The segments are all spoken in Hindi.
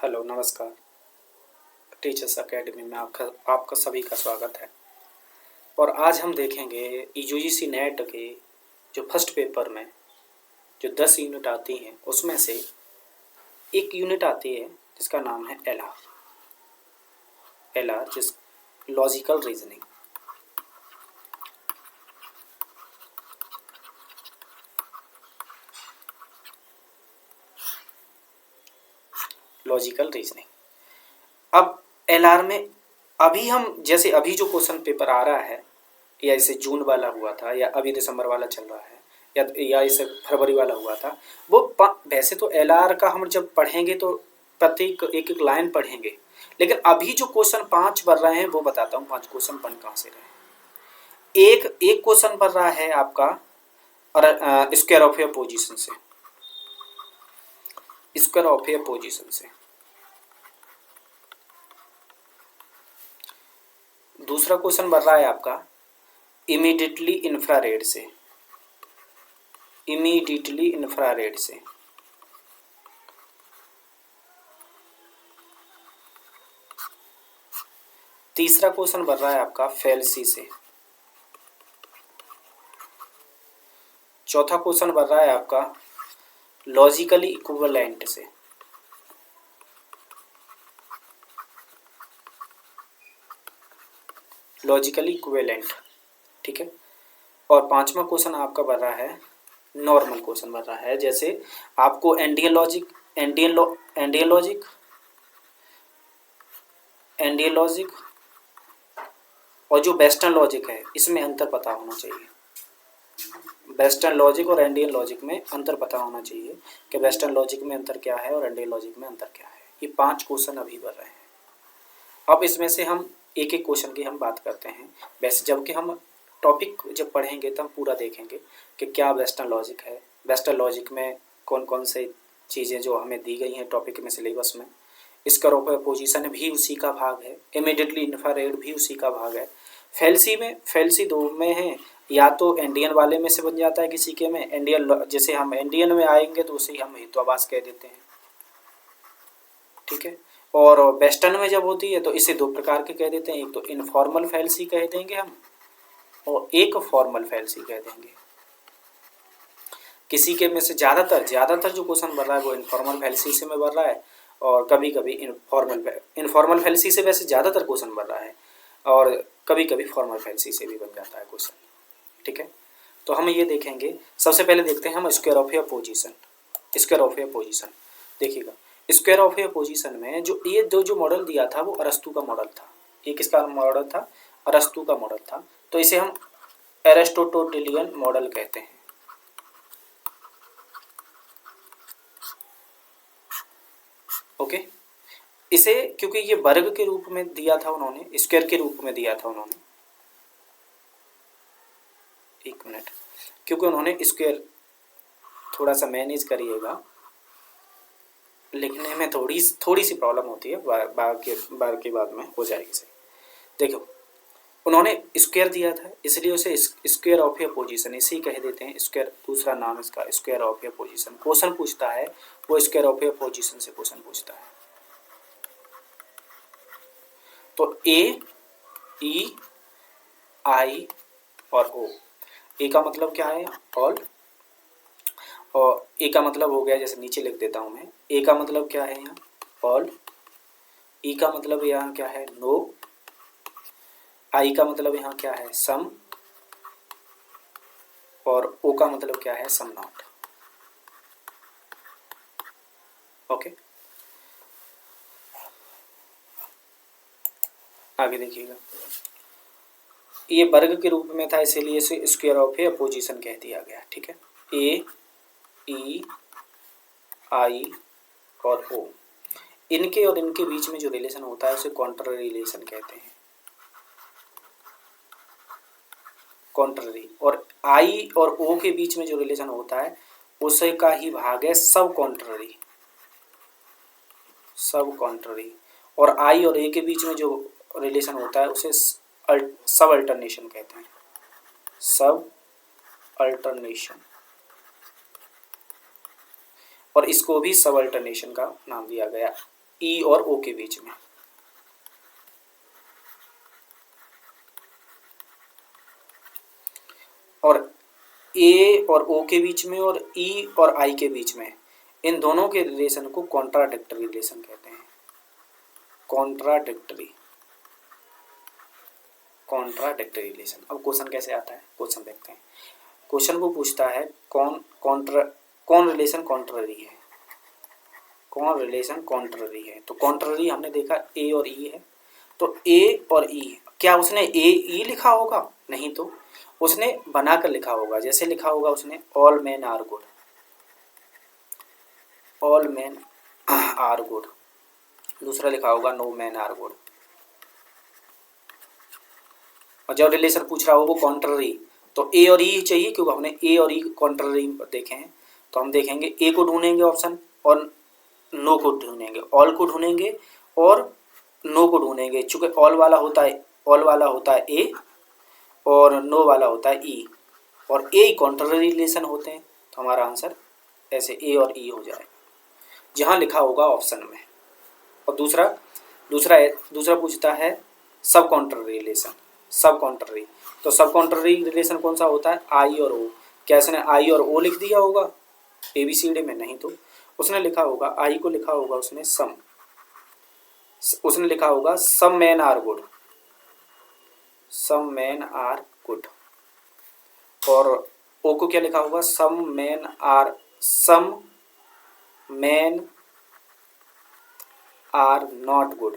हेलो, नमस्कार। टीचर्स एकेडमी में आपका आपका सभी का स्वागत है। और आज हम देखेंगे यूजीसी नेट के जो फर्स्ट पेपर में जो 10 यूनिट आती हैं उसमें से एक यूनिट आती है जिसका नाम है एलआर जिस लॉजिकल रीजनिंग। Logical reasoning. अब एलआर में अभी जो क्वेश्चन पेपर आ रहा है, या इसे जून वाला हुआ था, या अभी दिसंबर वाला चल रहा है, या इसे फरवरी वाला हुआ था, वो वैसे तो एलआर का हम जब पढ़ेंगे तो प्रत्येक एक एक लाइन पढ़ेंगे, लेकिन अभी जो क्वेश्चन 5 बन रहे हैं वो बताता हूँ 5 क्वेश्चन बन कहाँ से रहे हैं। एक एक क्वेश्चन बन रहा है आपका और स्क्वायर ऑफ ए पोजीशन से, स्क्वायर ऑफ ए पोजीशन से। दूसरा क्वेश्चन बन रहा है आपका इमीडिएटली इंफ्रारेड से, इमीडिएटली इंफ्रारेड से। तीसरा क्वेश्चन बन रहा है आपका फेल्सी से। चौथा क्वेश्चन बन रहा है आपका लॉजिकली इक्विवेलेंट से। लॉजिकली इक्विवेलेंट, ठीक है। और पांचवा क्वेश्चन आपका बन रहा है नॉर्मल क्वेश्चन बन रहा है, जैसे आपको एंडियन लॉजिक, एंडियन लॉजिक और जो वेस्टर्न लॉजिक है इसमें अंतर पता होना चाहिए। वेस्टर्न लॉजिक और इंडियन लॉजिक में अंतर पता होना चाहिए कि वेस्टर्न लॉजिक में अंतर क्या है और इंडियन लॉजिक में अंतर क्या है। ये 5 क्वेश्चन अभी बन रहे हैं। अब इसमें से हम एक एक क्वेश्चन की हम बात करते हैं। वैसे जबकि हम टॉपिक जब पढ़ेंगे तब पूरा देखेंगे कि क्या वेस्टर्न लॉजिक है, वेस्टर्न लॉजिक में कौन कौन से चीज़ें जो हमें दी गई हैं टॉपिक में, सिलेबस में। इसका पोजीशन भी उसी का भाग है, इमीडिएटली इंफ्रारेड भी उसी का भाग है। फेल्सी दो में है, या तो इंडियन वाले में से बन जाता है किसी के में, इंडियन जैसे हम इंडियन में आएंगे तो उसे हम हेतुवाद कह देते हैं, ठीक है। और वेस्टर्न में जब होती है तो इसे 2 प्रकार के कह देते हैं, एक तो इनफॉर्मल फेल्सी कह देंगे हम और एक फॉर्मल फेल्सी कह देंगे। किसी के में से ज़्यादातर जो क्वेश्चन बन रहा है वो इनफॉर्मल फेल्सी से में बन रहा है, और कभी कभी इनफॉर्मल फेल्सी से वैसे ज़्यादातर क्वेश्चन बन रहा है, और कभी कभी फॉर्मल फेल्सी से भी बन जाता है क्वेश्चन, ठीक है। तो हम ये देखेंगे, सबसे पहले देखते हैं हम square of A position. Square of A position देखिएगा, स्क्वायर ऑफ ए पोजीशन में जो ये जो मॉडल दिया था वो अरस्तू का मॉडल था। ये किसका मॉडल था? अरस्तू का मॉडल था। तो इसे हम एरिस्टोटेलियन मॉडल कहते हैं। ओके, इसे क्योंकि ये वर्ग के रूप में दिया था उन्होंने, स्क्वायर के रूप में दिया था उन्होंने, एक मिनट, क्योंकि उन्होंने स्क्वायर, थोड़ा सा मैनेज करिएगा, लिखने में थोड़ी सी प्रॉब्लम होती है, बार के बाद में हो जाएगी सही। देखो, उन्होंने स्क्वायर दिया था इसलिए उसे स्क्वायर ऑफ ए पोजीशन इसी कह देते हैं। स्क्वायर दूसरा नाम इसका square of A position. Question पूछता है वो स्क्वायर ऑफ ए पोजीशन से क्वेश्चन पूछता है। तो ए, ई, आई और ओ। ए का मतलब क्या है? ऑल। और ए का मतलब हो गया, जैसे नीचे लिख देता हूं मैं, ए का मतलब क्या है यहाँ? ऑल। ई का मतलब यहाँ क्या है? नो। आई का मतलब यहाँ क्या है? सम। और ओ का मतलब क्या है? Some not. ओके, आगे देखिएगा, ये वर्ग के रूप में था इसीलिए इसे स्क्वायर ऑफ ए पोजीशन कह दिया गया, ठीक है। ए, ई, आई और ओ, इनके और इनके बीच में जो रिलेशन होता है उसे कॉन्ट्ररी रिलेशन कहते हैं। कॉन्ट्ररी। और आई और ओ के बीच में जो रिलेशन होता है उसे का ही भाग है सब कॉन्ट्ररी। सब कॉन्ट्ररी। और आई और ए के बीच में जो रिलेशन होता है उसे सब अल्टरनेशन कहते हैं। सब अल्टरनेशन, और इसको भी सब अल्टरनेशन का नाम दिया गया। ई और ओ के बीच में, और ए और ओ के बीच में और ई और आई के बीच में, इन दोनों के रिलेशन को कॉन्ट्राडिक्टरी रिलेशन कहते हैं। Contradictory relation. अब क्वेश्चन कैसे आता है, क्वेश्चन देखते हैं। क्वेश्चन को पूछता है कौन रिलेशन कॉन्ट्ररी है, कौन रिलेशन कॉन्ट्ररी है। तो कॉन्ट्ररी हमने देखा ए और ई है, तो ए और ई, क्या उसने ए ई लिखा होगा? नहीं, तो उसने बनाकर लिखा होगा। जैसे लिखा होगा उसने all man are good, all man are good. दूसरा लिखा होगा नो मैन आर गुड। और जब रिलेशन पूछ रहा हो वो कॉन्ट्ररी, तो ए और ई चाहिए, क्योंकि हमने ए और ई कॉन्ट्ररी देखे हैं। तो हम देखेंगे ए को ढूंढेंगे ऑप्शन, और नो को ढूंढेंगे, ऑल को ढूंढेंगे और नो को ढूंढेंगे। चूंकि ऑल वाला होता है ए और नो वाला होता है ई, और ए कॉन्ट्ररी रिलेशन होते हैं। तो हमारा आंसर ऐसे ए और ई हो जाएगा, जहाँ लिखा होगा ऑप्शन में। और दूसरा पूछता है सब कॉन्ट्ररी रिलेशन, सब कॉन्ट्ररी। तो सब कॉन्ट्ररी रिलेशन कौन सा होता है? आई और ओ। क्या उसने आई और ओ लिख दिया होगा ABCD में? नहीं, तो उसने लिखा होगा, आई को लिखा होगा उसने सम, उसने लिखा होगा some man are good, some man are good. और ओ को क्या लिखा होगा? Some man are not good,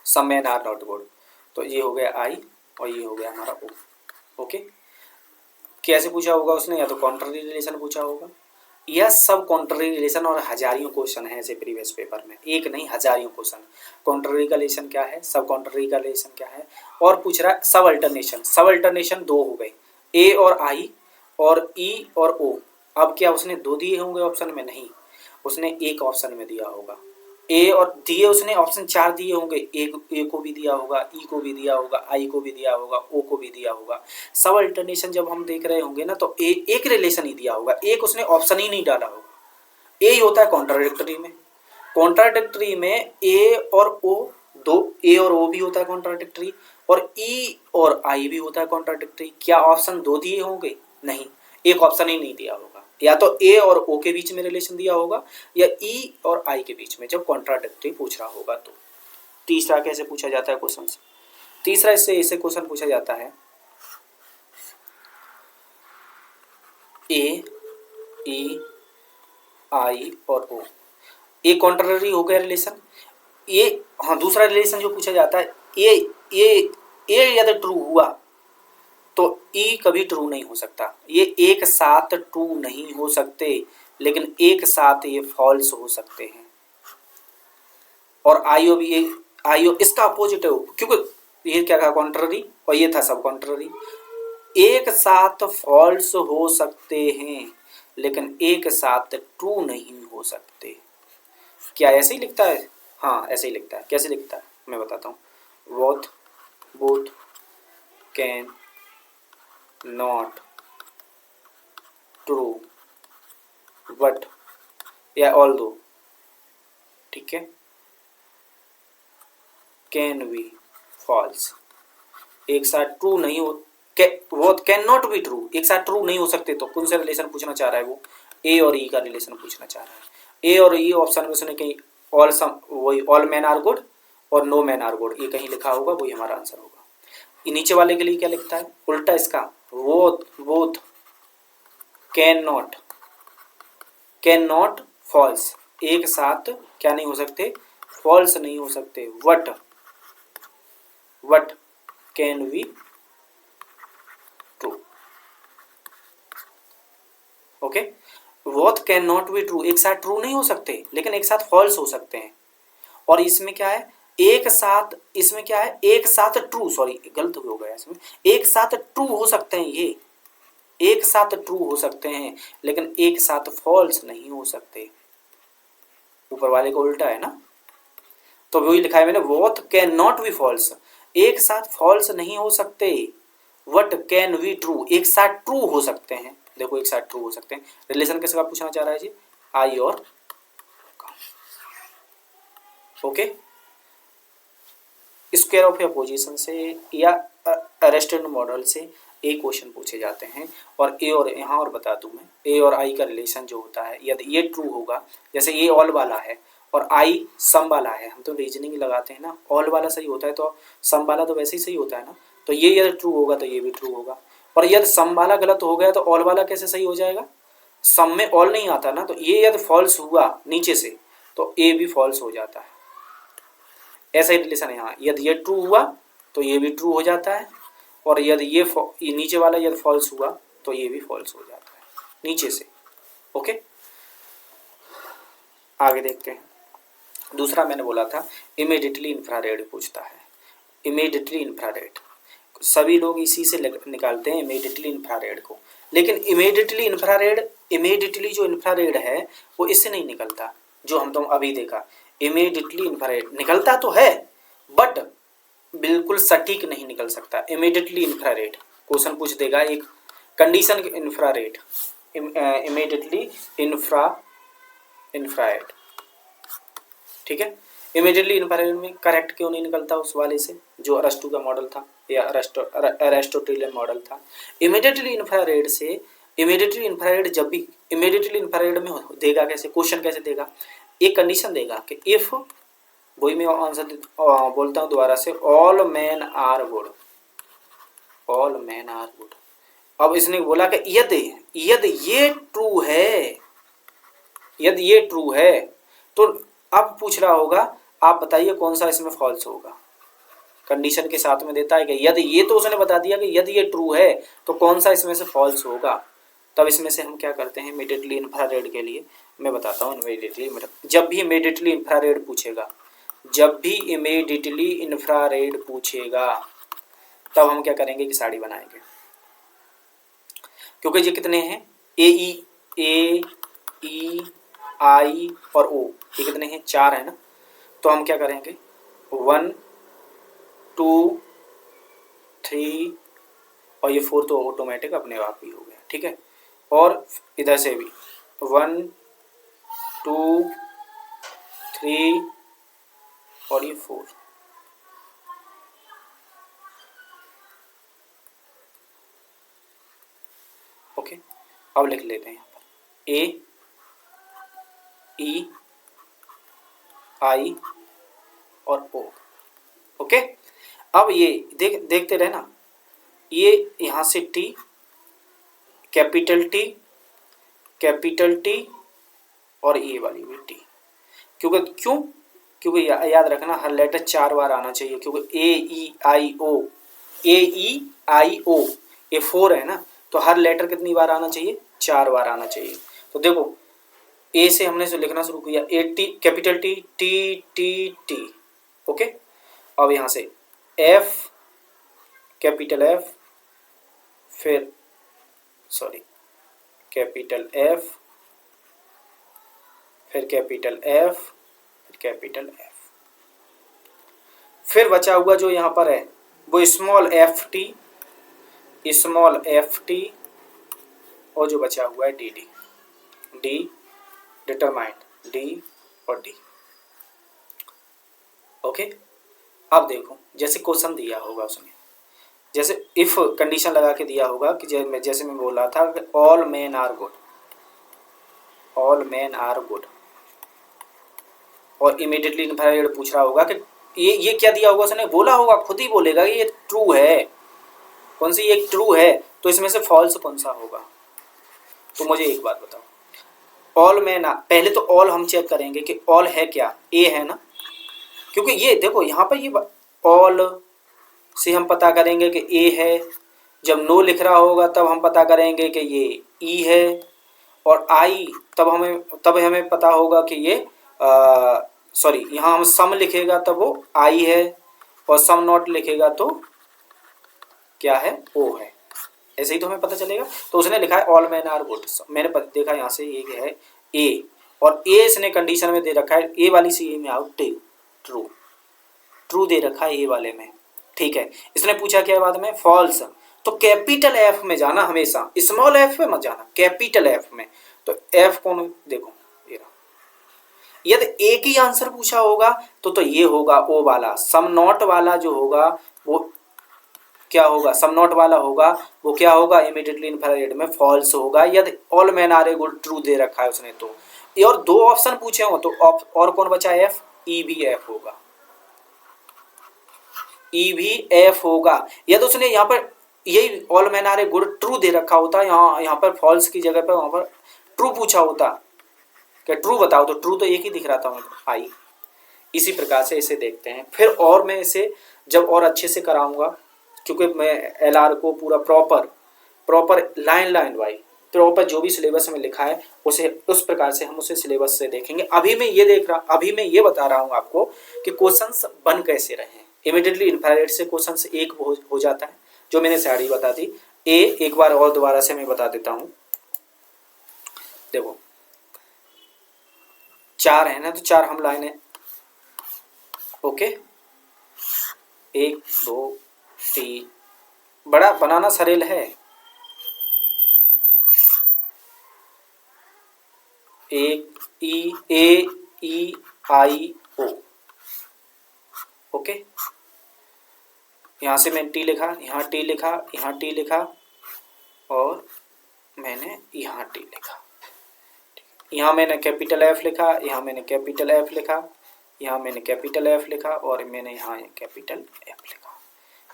some man are not good. तो ये हो गया आई और ये हो गया हमारा ओ। ओके, कैसे पूछा होगा उसने? या तो कॉन्ट्ररी रिलेशन पूछा होगा, या सब कॉन्ट्ररी रिलेशन। और हजारियों क्वेश्चन है ऐसे प्रीवियस पेपर में, एक नहीं हजारियों क्वेश्चन। कॉन्ट्ररी का रिलेशन क्या है, सब कॉन्ट्ररी का रिलेशन क्या है, और पूछ रहा है सब अल्टरनेशन। सब अल्टरनेशन दो हो गए, ए और आई और ई और ओ। अब क्या उसने दो दिए होंगे ऑप्शन में? नहीं, उसने एक ऑप्शन में दिया होगा। ए और दिए उसने ऑप्शन 4 दिए होंगे, ए को भी दिया होगा, ई को भी दिया होगा, आई को भी दिया होगा, ओ को भी दिया होगा। सब अल्टरनेशन जब हम देख रहे होंगे ना, तो ए एक रिलेशन ही दिया होगा, एक उसने ऑप्शन ही नहीं डाला होगा। ए ही होता है कॉन्ट्राडिक्टरी में। कॉन्ट्राडिक्टरी में ए और ओ, दो ए और ओ भी होता है कॉन्ट्राडिक्टरी, और ई और आई भी होता है कॉन्ट्राडिक्टरी। क्या ऑप्शन दो दिए होंगे? नहीं, एक ऑप्शन ही नहीं दिया होगा। या तो ए और ओ के बीच में रिलेशन दिया होगा, या ई और आई के बीच में, जब कॉन्ट्राडिक्टरी पूछ रहा होगा तो। तीसरा कैसे पूछा जाता है क्वेश्चन? तीसरा इससे ऐसे क्वेश्चन पूछा जाता है, ए ई आई और ओ, ए कॉन्ट्ररी हो गया रिलेशन। ये हाँ, दूसरा रिलेशन जो पूछा जाता है, ए यदि ट्रू हुआ तो ई कभी ट्रू नहीं हो सकता। ये एक साथ ट्रू नहीं हो सकते, लेकिन एक साथ ये फॉल्स हो सकते हैं। और आईओ भी, आईओ इसका अपोजिट है, क्योंकि ये क्या था? कॉन्ट्ररी, और ये था सब कॉन्ट्ररी। एक साथ फॉल्स हो सकते हैं, लेकिन एक साथ ट्रू नहीं हो सकते। क्या ऐसे ही लिखता है? हाँ, ऐसे ही लिखता है। कैसे लिखता है मैं बताता हूँ। Both can not true but, या ऑल्दो, ठीक है, कैन बी फॉल्स। एक साथ ट्रू नहीं हो, both can not be true, एक साथ ट्रू नहीं हो सकते। तो कौन सा रिलेशन पूछना चाह रहा है वो? ए और ई का रिलेशन पूछना चाह रहा है। ए और ई ऑप्शन में उसने कहीं वही ऑल मैन आर गुड और नो मैन आर गुड, ये कहीं लिखा होगा, वही हमारा आंसर होगा। ये नीचे वाले के लिए क्या लिखता है उल्टा इसका? बोथ कैन नॉट फॉल्स, एक साथ क्या नहीं हो सकते? फॉल्स नहीं हो सकते। What can be true. Okay, both can not be true, एक साथ ट्रू नहीं हो सकते, लेकिन एक साथ फॉल्स हो सकते हैं। और इसमें क्या है? एक साथ, इसमें क्या है? एक साथ ट्रू, सॉरी गलत हो गया इसमें, एक साथ ट्रू हो सकते हैं, ये एक साथ ट्रू हो सकते हैं, लेकिन एक साथ फॉल्स नहीं हो सकते। ऊपर वाले को उल्टा है ना, तो वही लिखा है मैंने, both can not be false, एक साथ फॉल्स नहीं हो सकते। वट कैन बी ट्रू, एक साथ ट्रू हो सकते हैं। देखो, एक साथ ट्रू हो सकते हैं। रिलेशन किसका पूछना चाह रहा है जी? आई और का। ओके, स्क्वायर ऑफ अपोजिशन से या अरेस्टेड मॉडल से ए क्वेश्चन पूछे जाते हैं। और ए और यहाँ और बता दूं मैं, ए और आई का रिलेशन जो होता है, यदि ये ट्रू होगा, जैसे ये ऑल वाला है और आई सम वाला है, हम तो रीजनिंग लगाते हैं ना, ऑल वाला सही होता है तो सम वाला तो वैसे ही सही होता है ना, तो ये यदि ट्रू होगा तो ये भी ट्रू होगा। और यदि सम वाला गलत हो गया तो ऑल वाला कैसे सही हो जाएगा, सम में ऑल नहीं आता ना, तो ये यदि फॉल्स हुआ नीचे से तो ए भी फॉल्स हो जाता है। ऐसा ही रिलेशन है यहाँ, यदि ये ट्रू हुआ तो ये भी ट्रू हो जाता है, और यदि ये नीचे वाला यदि फॉल्स हुआ तो ये भी फॉल्स हो जाता है नीचे से। ओके, आगे देखते हैं। दूसरा मैंने बोला था इमीडिएटली इंफ्रारेड पूछता है। इमीडिएटली इंफ्रारेड सभी लोग इसी से निकालते हैं इमीडिएटली इंफ्रारेड को, लेकिन इमीडिएटली जो इंफ्रारेड है वो इससे नहीं निकलता, जो हम तुम अभी देखा। इमीडिएटली इंफ्रारेड निकलता तो है बट बिल्कुल सटीक नहीं निकल सकता। इमीडिएटली इंफ्रारेड क्वेश्चन पूछ देगा एक कंडीशन इंफ्रारेड, इमीडिएटली इंफ्रारेड, ठीक है। इमीडिएटली इंफ्रारेड में करेक्ट क्यों नहीं निकलता उस वाले से जो अरस्टू का मॉडल था या अरिस्टोटेलियन मॉडल था। इमीडिएटली इंफ्रारेड से, इमीडिएटली इंफ्रारेड जब भी इमीडिएटली इंफ्रारेड में देगा कैसे, क्वेश्चन कैसे देगा, एक कंडीशन देगा कि इफ, वही मैं आंसर बोलता हूँ दोबारा से, all man are good, all man are good. अब इसने बोला कि यदि ये ट्रू है, यदि ये ट्रू है, तो अब पूछ रहा होगा आप बताइए कौन सा इसमें फॉल्स होगा। कंडीशन के साथ में देता है कि यदि ये, तो उसने बता दिया कि यदि ये ट्रू है तो कौन सा इसमें से फॉल्स होगा। तब इसमें से हम क्या करते हैं, इमीडिएटली इंफ्रारेड के लिए मैं बताता हूँ। इमीडिएटली, जब भी इमीडिएटली इंफ्रारेड पूछेगा, जब भी इमीडिएटली इंफ्रारेड पूछेगा तब हम क्या करेंगे कि साड़ी बनाएंगे, क्योंकि ये कितने हैं, ए ई आई और ओ, ये कितने हैं, 4 है ना। तो हम क्या करेंगे 1 2 3 और ये 4 तो ऑटोमेटिक अपने आप ही हो गया, ठीक है। और इधर से भी 1 2 3 और ये 4, ओके। अब लिख लेते हैं यहाँ पर ए ई आई और ओ, ओके। अब ये देखते रहना, ये यहाँ से टी, कैपिटल टी और ये वाली भी टी, क्योंकि याद रखना हर लेटर 4 बार आना चाहिए, क्योंकि ए ई आई ओ ये 4 है ना, तो हर लेटर कितनी बार आना चाहिए, 4 बार आना चाहिए। तो देखो ए से हमने जो लिखना शुरू किया, A T, capital T T T T, okay. अब यहाँ से एफ, कैपिटल एफ, फिर कैपिटल एफ, फिर कैपिटल एफ, फिर कैपिटल एफ, फिर बचा हुआ जो यहाँ पर है वो स्मॉल एफ टी और जो बचा हुआ है डी डिटरमाइंड डी और डी, ओके। अब देखो जैसे क्वेश्चन दिया होगा उसने, जैसे इफ कंडीशन लगा के दिया होगा कि जैसे मैं बोल रहा था कि all man are good, all man are good, और इमीडिएटली इंफ्रारेड पूछ रहा होगा कि ये क्या दिया होगा, उसने बोला होगा, खुद ही बोलेगा कि ये ट्रू है, कौन सी ये ट्रू है, तो इसमें से फॉल्स कौन सा होगा। तो मुझे एक बात बताओ, ऑल मैन, पहले तो ऑल हम चेक करेंगे कि ऑल है क्या, ए है ना, क्योंकि ये देखो यहाँ पर ये ऑल से हम पता करेंगे कि ए है, जब नो लिख रहा होगा तब हम पता करेंगे कि ये ई है, और आई तब हमें पता होगा कि ये यहाँ हम सम लिखेगा तब वो आई है, और सम नॉट लिखेगा तो क्या है, ओ है। ऐसे ही तो हमें पता चलेगा। तो उसने लिखा है ऑल मैन आर गुड, मैंने देखा यहाँ से ये है ए, और ए इसने कंडीशन में दे रखा है, ए वाली सी में आउट ट्रू दे रखा है ए वाले में, ठीक है। इसने पूछा क्या बाद में, फॉल्स, तो कैपिटल एफ में जाना हमेशा, स्मॉल एफ में मत जाना, कैपिटल एफ में। तो एफ कौन, देखो ये रहा, यदि एक ही आंसर पूछा होगा तो ये होगा ओ वाला। सम नॉट वाला जो होगा वो क्या होगा, सम नॉट वाला होगा वो क्या होगा, इमीडिएटली इनफैरिएट में फॉल्स होगा यदि all man are a good true दे रखा है उसने तो। ये और दो ऑप्शन पूछे हो तो और कौन बचा, एफ, ई भी एफ होगा, ई भी एफ होगा। यदि उसने यहाँ पर यही all man are a good true दे रखा होता, यहाँ पर फॉल्स की जगह पर वहां पर ट्रू पूछा होता, क्या ट्रू बताओ, तो ट्रू तो एक ही दिख रहा था आई। इसी प्रकार से इसे देखते हैं फिर, और मैं इसे जब और अच्छे से कराऊंगा, क्योंकि मैं एलआर को पूरा प्रॉपर लाइन वाइज प्रॉपर जो भी सिलेबस में लिखा है उसे उस प्रकार से हम उसे सिलेबस से देखेंगे। अभी मैं ये बता रहा हूँ आपको कि क्वेश्चंस बन कैसे रहे हैं। इमीडिएटली इनफैरिएट से क्वेश्चंस एक हो जाता है, जो मैंने साड़ी बता दी। एक बार और दोबारा से मैं बता देता हूँ। देखो 4 है ना, तो 4 हम लाइनें, ओके, 1 2 3, बड़ा बनाना सरल है। एक ई आई ओ, ओके, यहां से मैंने टी लिखा, यहाँ टी लिखा, यहाँ टी लिखा, और मैंने यहाँ टी लिखा। यहाँ मैंने कैपिटल एफ लिखा, यहाँ मैंने कैपिटल एफ लिखा, यहाँ मैंने कैपिटल एफ लिखा, और मैंने यहाँ कैपिटल एफ लिखा।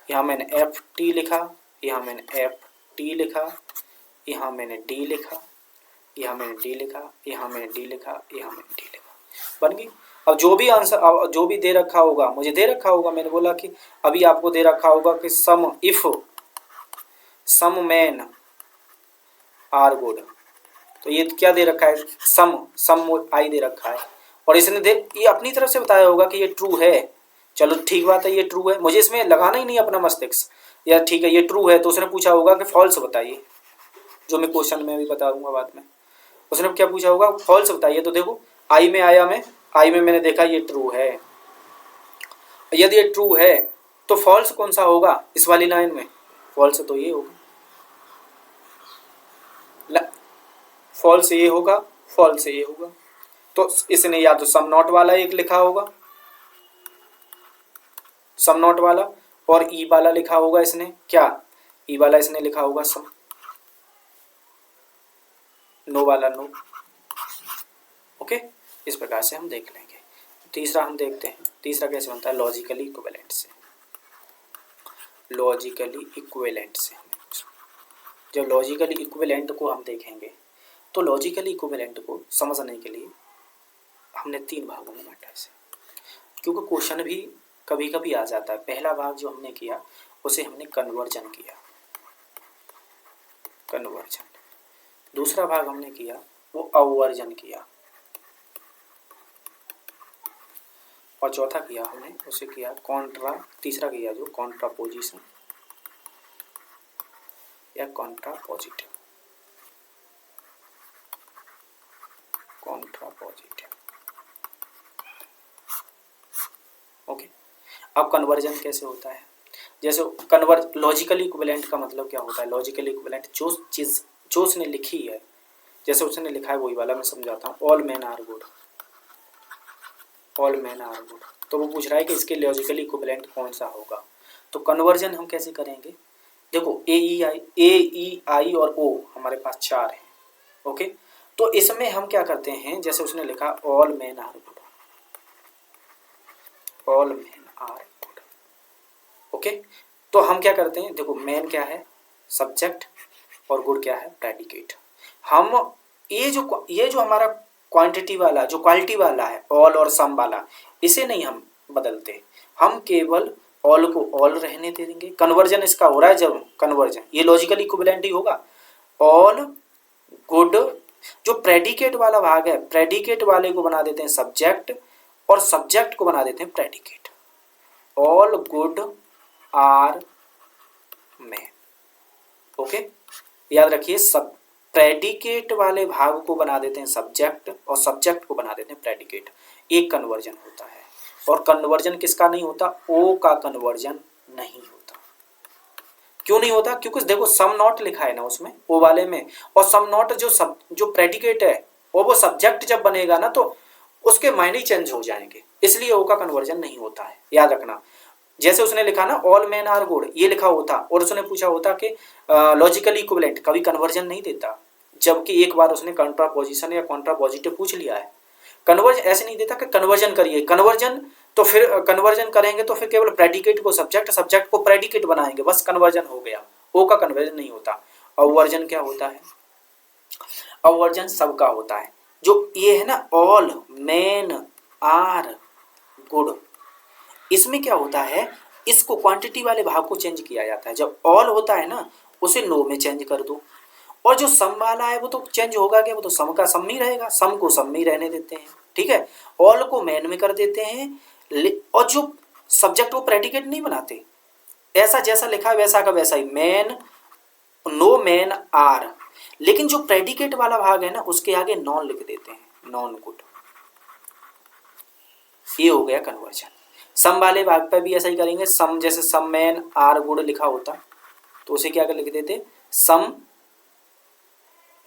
यहाँ मैंने एफ टी लिखा, यहाँ मैंने एफ टी लिखा, यहाँ मैंने डी लिखा, यहाँ मैंने डी लिखा, यहाँ मैंने डी लिखा, यहाँ मैंने डी लिखा, बन गई। अब जो भी आंसर, अब जो भी दे रखा होगा, मुझे दे रखा होगा, मैंने बोला कि अभी आपको दे रखा होगा कि सम मैन आर गुड, तो ये क्या दे रखा है, सम आई दे रखा है, और इसने ये अपनी तरफ से बताया होगा कि ये ट्रू है। चलो ठीक बात है, ये ट्रू है, मुझे इसमें लगाना ही नहीं अपना मस्तिष्क, या ठीक है ये ट्रू है, तो उसने पूछा होगा कि फॉल्स बताइए, जो मैं क्वेश्चन में भी बताऊंगा बाद में। उसने क्या पूछा होगा, फॉल्स बताइए, तो देखो आई में आया, आई में मैंने देखा ये ट्रू है। यदि ये ट्रू है तो फॉल्स कौन सा होगा इस वाली लाइन में, फॉल्स तो ये होगा, फॉल्स ये होगा, फॉल्स ये होगा। तो इसने या तो सम नॉट वाला एक लिखा होगा, सम नॉट वाला, और ई वाला लिखा होगा इसने, क्या ई वाला इसने लिखा होगा सम, नो वाला नो, ओके। इस प्रकार से हम देख लेंगे। तीसरा हम देखते हैं, तीसरा कैसे बनता है, लॉजिकली इक्विवेलेंट से। लॉजिकली इक्विवेलेंट से जब लॉजिकली इक्विवेलेंट को हम देखेंगे, तो लॉजिकली इक्विवेलेंट को समझने के लिए हमने 3 भागों में बांटा इसे, क्योंकि क्वेश्चन भी कभी कभी आ जाता है। पहला भाग जो हमने किया उसे हमने कन्वर्जन किया, कन्वर्जन। दूसरा भाग हमने किया वो अवर्जन किया, और चौथा किया हमने उसे किया कॉन्ट्रा, तीसरा किया जो कॉन्ट्रापोजिशन या कॉन्ट्रापोजिटिव, कॉन्ट्रापोजिटिव, ओके। अब कन्वर्जन कैसे होता है, जैसे लॉजिकली इक्विवेलेंट का मतलब क्या होता है, लॉजिकली इक्विवेलेंट जो चीज़ जो उसने लिखी है, जैसे उसने लिखा है वही वाला मैं समझाता हूँ, all man are good, all man are good, तो वो पूछ रहा है कि इसके लॉजिकली इक्विवेलेंट कौन सा होगा। तो कन्वर्जन हम कैसे करेंगे, देखो ए ई आई और ओ हमारे पास 4 हैं, ओके। तो इसमें हम क्या करते हैं, जैसे उसने लिखा all man are good, all man are good, okay. तो हम क्या करते हैं, देखो मैन क्या है सब्जेक्ट और गुड क्या है प्रेडिकेट। हम ये जो हमारा क्वांटिटी वाला, जो क्वालिटी वाला है ऑल और सम वाला, इसे नहीं हम बदलते, हम केवल ऑल को ऑल रहने दे देंगे। कन्वर्जन इसका हो रहा है, जब कन्वर्जन ये लॉजिकली इक्विवेलेंट ही होगा। ऑल गुड, जो प्रेडिकेट वाला भाग है, प्रेडिकेट वाले को बना देते हैं सब्जेक्ट, और सब्जेक्ट को बना देते हैं predicate. All good are man, okay. याद रखिए, सब प्रेडिकेट वाले भाग को बना देते हैं सब्जेक्ट, और सब्जेक्ट को बना देते हैं प्रेडिकेट। एक कन्वर्जन होता है, और कन्वर्जन किसका नहीं होता, ओ का कन्वर्जन नहीं होता। क्यों नहीं होता, क्योंकि देखो सम नॉट लिखा है ना उसमें, ओ वाले में, और सम नॉट जो प्रेडिकेट है, और वो सब्जेक्ट जब बनेगा ना, तो उसके मायने चेंज हो जाएंगे, इसलिए ओ का कन्वर्जन नहीं होता है, याद रखना। जैसे उसने लिखा ना ऑल मैन आर गुड, ये लिखा होता और उसने पूछा होता कि लॉजिकली इक्विवेलेंट, कभी कन्वर्जन नहीं देता, जबकि एक बार उसने कॉन्ट्रापोजिशन या कॉन्ट्रापोजिटिव पूछ लिया है। कन्वर्जन ऐसे नहीं देता कि कन्वर्जन करिए, कन्वर्जन तो फिर कन्वर्जन करेंगे तो फिर केवल प्रेडिकेट को सब्जेक्ट, सब्जेक्ट को प्रेडिकेट बनाएंगे, बस कन्वर्जन हो गया, ओ का कन्वर्जन नहीं होता। अवर्जन क्या होता है? अवर्जन सबका होता है। जो ये है ना ऑल मैन आर गुड, इसमें क्या होता है, इसको क्वांटिटी वाले भाग को चेंज किया जाता है। जब ऑल होता है ना उसे नो में चेंज कर दो, और जो सम वाला है वो तो चेंज होगा क्या, वो तो सम का सम में ही रहेगा, सम को सम में ही रहने देते हैं, ठीक है। ऑल को मैन में कर देते हैं, और जो सब्जेक्ट वो प्रेडिकेट नहीं बनाते, ऐसा जैसा लिखा है वैसा का वैसा ही, मैन नो मैन आर, लेकिन जो प्रेडिकेट वाला भाग है ना उसके आगे नॉन लिख देते हैं, नॉन गुड। ये हो गया कन्वर्जन। सम वाले भाग पर भी ऐसा ही करेंगे, सम जैसे सम मैन आर गुड लिखा होता तो उसे क्या कर लिख देते, सम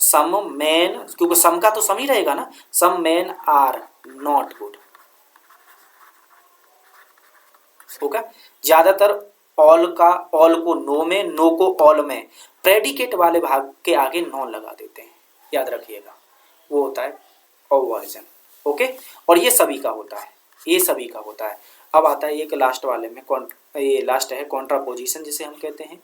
सम मैन, क्योंकि सम का तो सम ही रहेगा ना, सम मैन आर नॉट गुड होगा। ज्यादातर ऑल का, ऑल को नो में, नो को ऑल में, प्रेडिकेट वाले भाग के आगे नॉन लगा देते हैं, याद रखिएगा, वो होता है अवर्जन। ओके, और ये सभी का होता है, ये सभी का होता है। अब आता है एक लास्ट वाले में, ये लास्ट है कॉन्ट्रापोजिशन जिसे हम कहते हैं।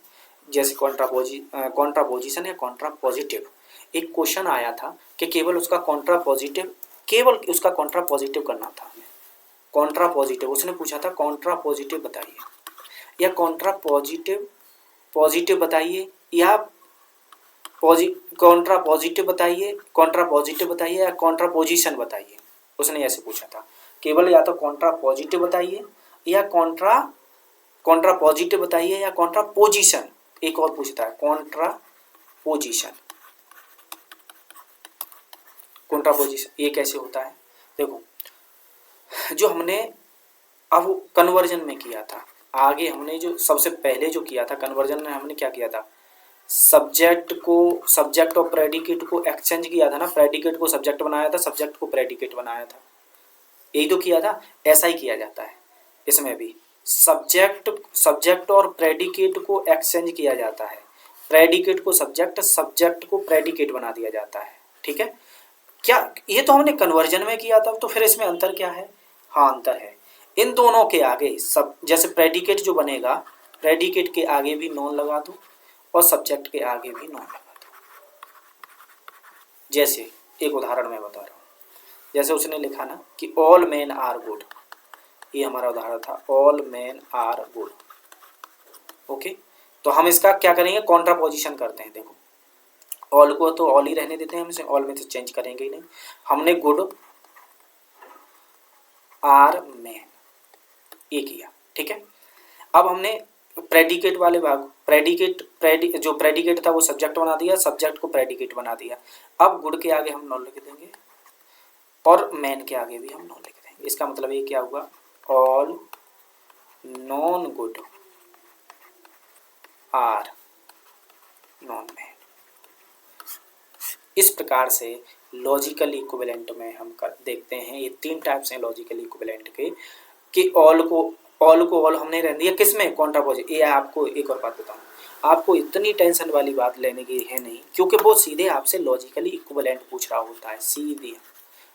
जैसे कॉन्ट्रापोजिशन या कॉन्ट्रापोजिटिव, एक क्वेश्चन आया था कि केवल उसका कॉन्ट्रापोजिटिव, केवल उसका कॉन्ट्रापोजिटिव करना था हमें। कॉन्ट्रापोजिटिव उसने पूछा था, कॉन्ट्रापोजिटिव बताइए, या कॉन्ट्रापोजिटिव पॉजिटिव बताइए, या कॉन्ट्रापोजिटिव बताइए, कॉन्ट्रापोजिटिव बताइए या कॉन्ट्रापोजिशन बताइए, उसने ऐसे पूछा था। केवल या तो कॉन्ट्रापोजिटिव बताइए या कॉन्ट्रापोजिटिव बताइए या कॉन्ट्रापोजिशन, एक और पूछता है कॉन्ट्रापोजिशन, कॉन्ट्रापोजिशन ये कैसे होता है। देखो, जो हमने अब कन्वर्जन में किया था, आगे हमने जो सबसे पहले जो किया था कन्वर्जन में, हमने क्या किया था, सब्जेक्ट और प्रेडिकेट को एक्सचेंज किया था ना, प्रेडिकेट को सब्जेक्ट बनाया था, सब्जेक्ट को प्रेडिकेट बनाया था, यही तो किया था। ऐसा ही किया जाता है इसमें भी, सब्जेक्ट और प्रेडिकेट को एक्सचेंज किया जाता है, प्रेडिकेट को सब्जेक्ट, सब्जेक्ट को प्रेडिकेट बना दिया जाता है, ठीक है। क्या ये तो हमने कन्वर्जन में किया था, तो फिर इसमें अंतर क्या है? हाँ अंतर है, इन दोनों के आगे सब, जैसे प्रेडिकेट जो बनेगा, प्रेडिकेट के आगे भी नॉन लगा दो और सब्जेक्ट के आगे भी नॉन लगा दो। जैसे एक उदाहरण मैं बता रहा हूँ, जैसे उसने लिखा ना कि ऑल मैन आर गुड, ये हमारा उदाहरण था, all man are good. Okay, तो हम इसका क्या करेंगे, कॉन्ट्रापोजिशन करते हैं। देखो, ऑल को तो ऑल ही रहने देते हैं, हम इसे ऑल में तो चेंज करेंगे ही नहीं। हमने गुड आर मैन ये किया, ठीक है। अब हमने प्रेडिकेट वाले भाग, जो प्रेडिकेट था वो सब्जेक्ट बना दिया, सब्जेक्ट को प्रेडिकेट बना दिया। अब गुड के आगे हम नॉन लिख देंगे और मैन के आगे भी हम नॉन लिख देंगे। इसका मतलब ये क्या हुआ, all non good are non man. इस प्रकार से लॉजिकल इक्विवेलेंट में हम देखते हैं, ये तीन टाइप्स हैं लॉजिकल इक्विवेलेंट के, कि ऑल को ऑल हमने रहने दिया किसमें, कॉन्ट्रापोजिट। ये आपको एक और बात बताऊं, आपको इतनी टेंशन वाली बात लेने की है नहीं, क्योंकि वो सीधे आपसे लॉजिकली इक्विवेलेंट पूछ रहा होता है, सीधे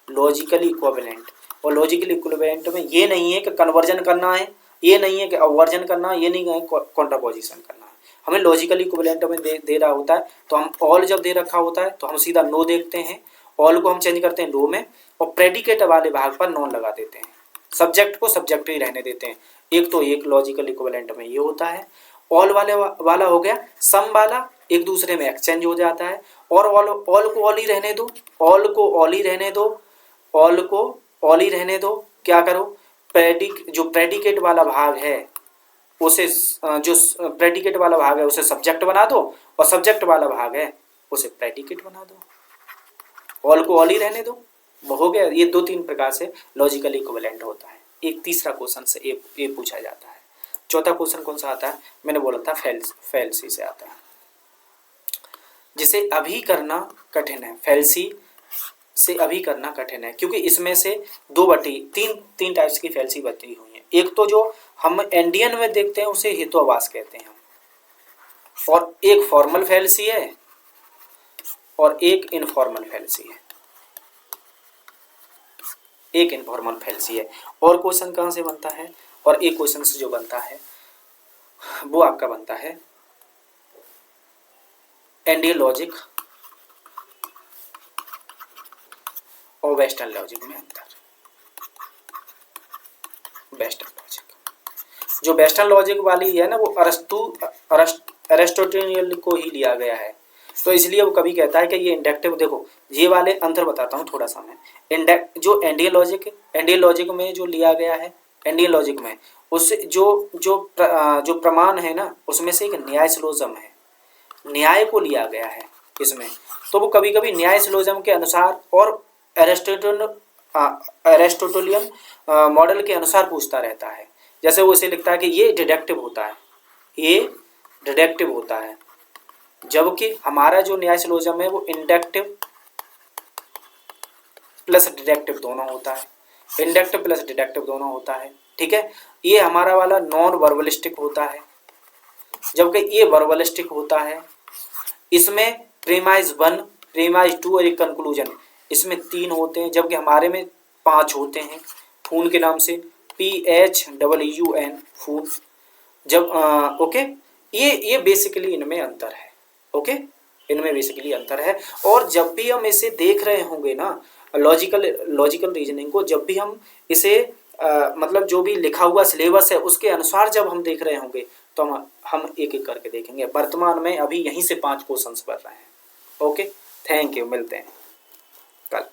लॉजिकली इक्विवेलेंट। और लॉजिकली इक्विवेलेंट में ये नहीं है कि कन्वर्जन करना है, ये नहीं है कि अवर्जन करना है, ये नहीं है कॉन्ट्रापोजिशन करना है। हमें लॉजिकली इक्विवेलेंट में दे रहा होता है, तो हम ऑल जब दे रखा होता है तो हम सीधा नो देखते हैं, ऑल को हम चेंज करते हैं नो में, और प्रेडिकेट वाले भाग पर नॉन लगा देते हैं, सब्जेक्ट को सब्जेक्ट ही रहने देते हैं। एक तो एक लॉजिकल इक्विवेलेंट में ये होता है। ऑल वाला हो गया, सम वाला एक दूसरे में एक्सचेंज हो जाता है, और ऑल को ऑल ही रहने दो, ऑल को ऑल ही रहने दो, ऑल को ऑल ही रहने दो। क्या करो, जो प्रेडिकेट वाला भाग है उसे, जो प्रेडिकेट वाला भाग है उसे सब्जेक्ट बना दो, और सब्जेक्ट वाला भाग है उसे प्रेडिकेट बना दो, ऑल को ऑल ही रहने दो, हो गया। ये दो तीन प्रकार से लॉजिकल इक्विवेलेंट होता है। एक तीसरा क्वेश्चन से ये पूछा जाता है। चौथा क्वेश्चन कौन सा आता है, मैंने बोला था फेल्सी से आता है, जिसे अभी करना कठिन है। फेल्सी से अभी करना कठिन है, क्योंकि इसमें से दो बटी तीन टाइप्स की फैलेसी बची हुई हैं। एक तो जो हम एंडियन में देखते हैं उसे हेतुवावास कहते हैं हम, और एक फॉर्मल फैलेसी है और एक इनफॉर्मल फैलेसी है, एक इनफॉर्मल फैलेसी है। और क्वेश्चन कहाँ से बनता है, और एक क्वेश्चन से जो बनता है वो आपका बनता है इंडियन लॉजिक और वेस्टर्न लॉजिक में अंतर। वेस्टर्न लॉजिक, जो वेस्टर्न लॉजिक वाली है ना वो अरिस्टोटेलियन को ही लिया गया है, तो इसलिए वो कभी कहता है कि ये इंडक्टिव। देखो ये वाले अंतर बताता हूँ थोड़ा सा मैं। जो इंडियन लॉजिक में जो लिया गया है, इंडियन लॉजिक में उससे जो प्रमाण है ना उसमें से एक न्याय सिलोजिज्म है, न्याय को लिया गया है इसमें। तो वो कभी कभी न्याय सिलोजिज्म के अनुसार और एरिस्टोटेलियन मॉडल के अनुसार पूछता रहता है। जैसे वो इसे लिखता है कि ये डिडक्टिव होता है, ये डिडक्टिव होता है, जबकि हमारा जो न्याय सिलोजिज्म है वो इंडक्टिव प्लस डिडक्टिव दोनों होता है, इंडक्टिव प्लस डिडक्टिव दोनों होता है। ठीक है, ये हमारा वाला नॉन वर्बलिस्टिक होता है, जबकि ये वर्बलिस्टिक होता है। इसमें प्रीमाइज 1, प्रीमाइज 2 और एक कंक्लूजन, इसमें 3 होते हैं, जबकि हमारे में 5 होते हैं। फून के नाम से PHWN फून। जब ओके, ये बेसिकली इनमें अंतर है। ओके, इनमें बेसिकली अंतर है। और जब भी हम इसे देख रहे होंगे ना लॉजिकल रीजनिंग को, जब भी हम इसे मतलब जो भी लिखा हुआ सिलेबस है उसके अनुसार जब हम देख रहे होंगे तो हम एक एक करके देखेंगे। वर्तमान में अभी यहीं से 5 क्वेश्चंस पढ़ रहे हैं। ओके, थैंक यू, मिलते हैं कल।